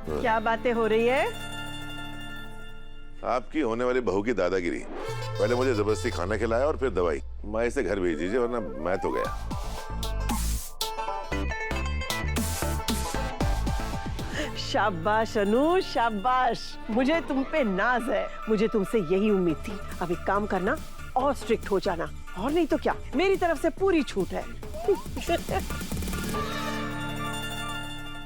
क्या बातें हो रही है? आपकी होने वाली बहू की दादागिरी। पहले मुझे जबरदस्ती खाना खिलाया और फिर दवाई। माँ इसे घर भेज दीजिए वरना मैं तो गया। शाबाश अनु, शाबाश। मुझे तुम पे नाज है। मुझे तुमसे यही उम्मीद थी। अब एक काम करना और स्ट्रिक्ट हो जाना, और नहीं तो क्या, मेरी तरफ से पूरी छूट है।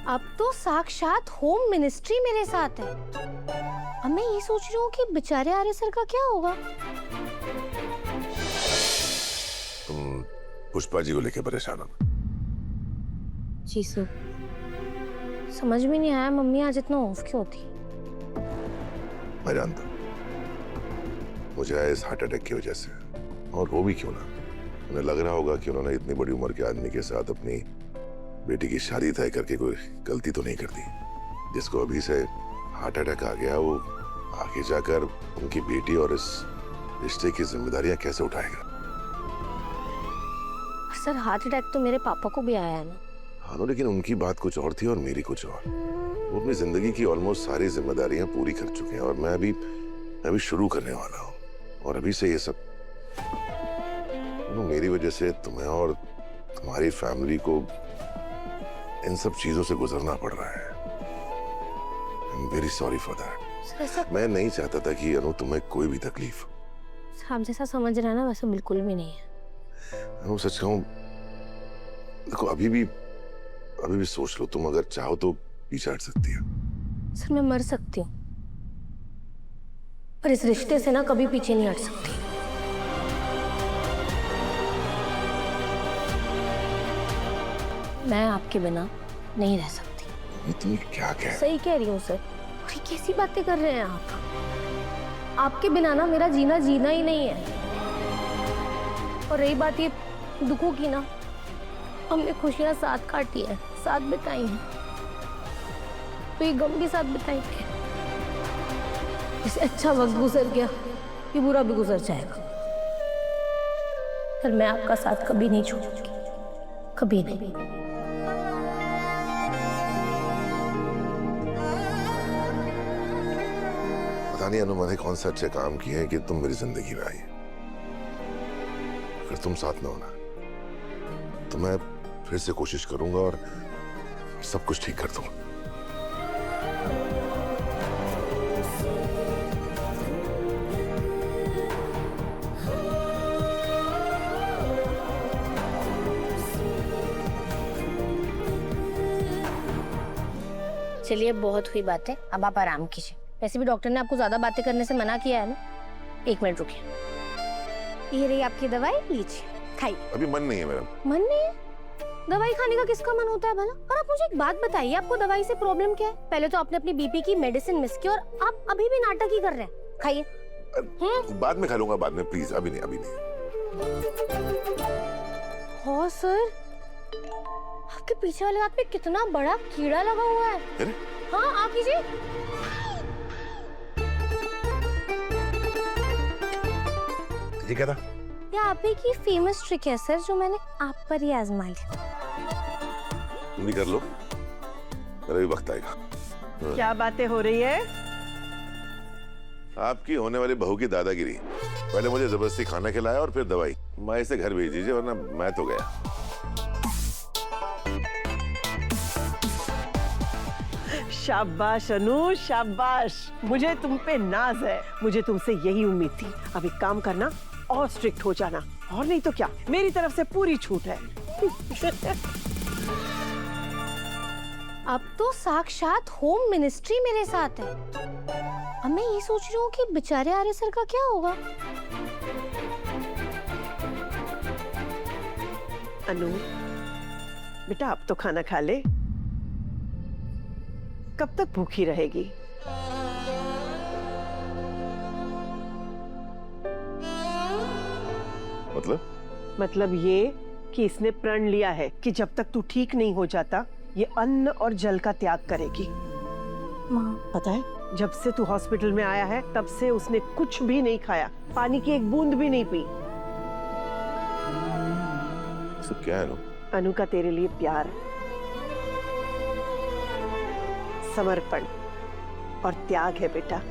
अब तो साक्षात होम मिनिस्ट्री मेरे साथ है। अब मैं ये सोच रही हूँ कि बेचारे आर्य सर का क्या होगा। तुम पुष्पा जी को लेके परेशान हो? जीसू, समझ में नहीं आया मम्मी आज इतना ऑफ क्यों थी। मैं जानता हूँ मुझे आया इस हार्ट अटैक की वजह से, और वो भी क्यों ना। उन्हें लग रहा होगा कि उन्होंने इतनी बड़ी उम्र के आदमी के साथ अपनी बेटी की शादी तय करके कोई गलती तो नहीं कर दी। जिसको अभी से हार्ट अटैक आ गया, वो आगे जाकर उनकी बेटी और इस रिश्ते की जिम्मेदारियां कैसे उठाएगा। सर हार्ट अटैक तो मेरे पापा को भी आया है ना। हाँ, लेकिन उनकी बात कुछ और थी और मेरी कुछ और। वो अपनी जिंदगी की ऑलमोस्ट सारी जिम्मेदारियां पूरी कर चुके हैं और मैं अभी शुरू करने वाला हूँ। और अभी से ये सब मेरी वजह से तुम्हें और तुम्हारी फैमिली को इन सब चीजों से गुजरना पड़ रहा है। I am very sorry for that. मैं नहीं चाहता था कि अनु तुम्हें कोई भी तकलीफ। आप जैसा समझ रहे हैं ना वैसा बिल्कुल भी नहीं है। अनु सच कहूं, देखो अभी भी सोच लो, तुम अगर चाहो तो पीछे हट सकती हो। सर मैं मर सकती हूँ पर इस रिश्ते से ना कभी पीछे नहीं हट सकती। मैं आपके बिना नहीं रह सकती। तुम क्या कह? सही कह रही हूँ सर। ये कैसी बातें कर रहे हैं आप? आपके बिना ना मेरा जीना ही नहीं है। और रही बात ये दुखों की ना, हमने खुशियां साथ काटी है, साथ बिताई हैं, तो ये गम भी साथ बिताएंगे। इससे अच्छा वक्त गुजर गया, ये बुरा भी गुजर जाएगा। पर मैं आपका साथ कभी नहीं छोड़ूंगी, कभी नहीं। पता नहीं अनु मैंने कौन सा अच्छे काम किए हैं कि तुम मेरी जिंदगी में आई। अगर तुम साथ ना होना तो मैं फिर से कोशिश करूंगा और सब कुछ ठीक कर दूंगा। चलिए बहुत हुई बातें, अब आप आराम कीजिए। वैसे भी डॉक्टर ने आपको ज्यादा बातें करने से मना किया है ना। 1 मिनट रुकिए। ये रही आपकी दवाई, लीजिए खाइए। अभी मन नहीं है मेरा। मन नहीं है? दवाई खाने का किसका मन होता है भला? और आप मुझे एक बात बताइए, आपको दवाई से प्रॉब्लम क्या है? पहले तो आपने अपनी बीपी की मेडिसिन मिस की और आप अभी भी नाटक ही कर रहे हैं। खाइए। बाद में खा लूंगा, बाद में, प्लीज अभी नहीं। हाँ सर, आपके पीछे वाले हाथ पे कितना बड़ा कीड़ा लगा हुआ है। अरे? हाँ आप कीजिए। ये क्या था? ये आप ही की फेमस ट्रिक है सर, जो मैंने आप पर ही आजमा ली। तुम भी कर लो, मेरा भी वक्त आएगा। क्या बातें हो रही है? आपकी होने वाली बहू की दादागिरी। पहले मुझे जबरदस्ती खाना खिलाया और फिर दवाई। माँ इसे घर भेज दीजिए वरना मैं तो गया। शाबाश अनु, शाबाश। मुझे तुम पे नाज है। मुझे तुमसे यही उम्मीद थी। अब एक काम करना और स्ट्रिक्ट हो जाना, और नहीं तो क्या, मेरी तरफ से पूरी छूट है। अब तो साक्षात होम मिनिस्ट्री मेरे साथ है। अब मैं ये सोच रही हूँ कि बेचारे आर्य सर का क्या होगा। अनु बेटा, अब तो खाना खा ले। कब तक भूखी रहेगी? मतलब ये कि इसने प्रण लिया है कि जब तक तू ठीक नहीं हो जाता ये अन्न और जल का त्याग करेगी। माँ, पता है, जब से तू हॉस्पिटल में आया है तब से उसने कुछ भी नहीं खाया, पानी की एक बूंद भी नहीं पी। सब क्या है? अनु का तेरे लिए प्यार, समर्पण और त्याग है बेटा।